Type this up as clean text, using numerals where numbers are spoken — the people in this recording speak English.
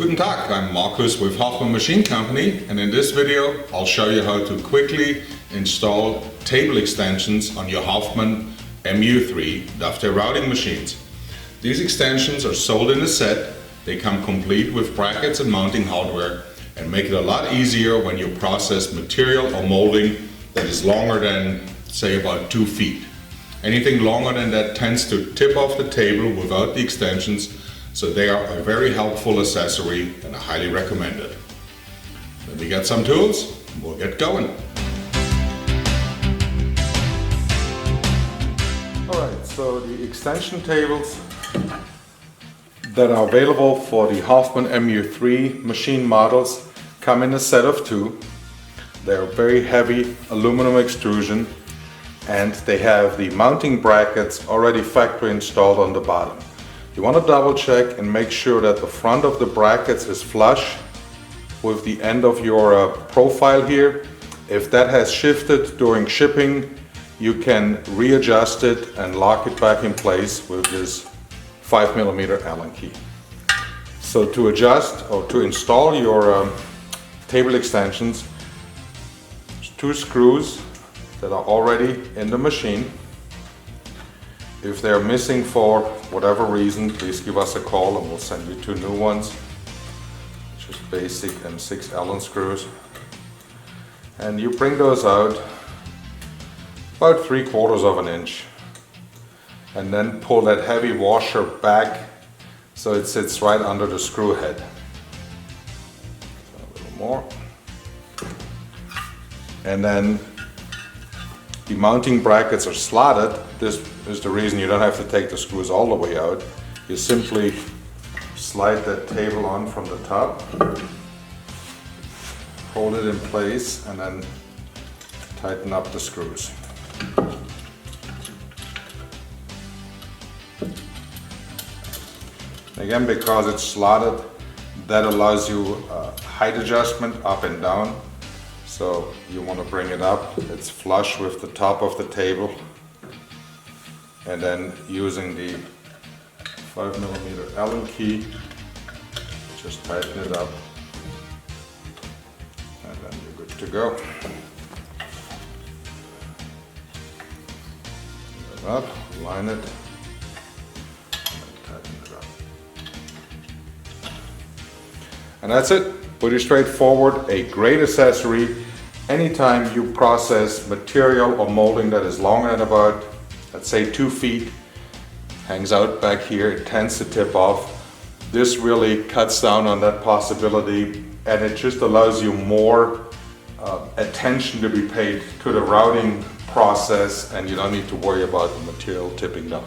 Guten Tag, I'm Markus with Hoffmann Machine Company, and in this video I'll show you how to quickly install table extensions on your Hoffmann MU-3 dovetail routing machines. These extensions are sold in a set. They come complete with brackets and mounting hardware and make it a lot easier when you process material or molding that is longer than, say, about 2 feet. Anything longer than that tends to tip off the table without the extensions, so they are a very helpful accessory and I highly recommend it. Let me get some tools and we'll get going. Alright, so the extension tables that are available for the Hoffmann MU-3 machine models come in a set of 2. They're very heavy aluminum extrusion and they have the mounting brackets already factory installed on the bottom. You want to double check and make sure that the front of the brackets is flush with the end of your profile here. If that has shifted during shipping, you can readjust it and lock it back in place with this 5mm Allen key. So to adjust or to install your table extensions, there's 2 screws that are already in the machine. If they're missing for whatever reason, please give us a call and we'll send you 2 new ones. Just basic M6 Allen screws. And you bring those out about 3/4 of an inch. And then pull that heavy washer back so it sits right under the screw head. So a little more. And then the mounting brackets are slotted. This is the reason you don't have to take the screws all the way out. You simply slide that table on from the top, hold it in place, and then tighten up the screws. Again, because it's slotted, that allows you height adjustment up and down. So you want to bring it up, it's flush with the top of the table, and then using the 5mm Allen key, just tighten it up, and then you're good to go. Bring it up, line it, and tighten it up. And that's it. Pretty straightforward, a great accessory. Anytime you process material or molding that is longer than about, let's say 2 feet, hangs out back here, it tends to tip off. This really cuts down on that possibility and it just allows you more attention to be paid to the routing process and you don't need to worry about the material tipping down.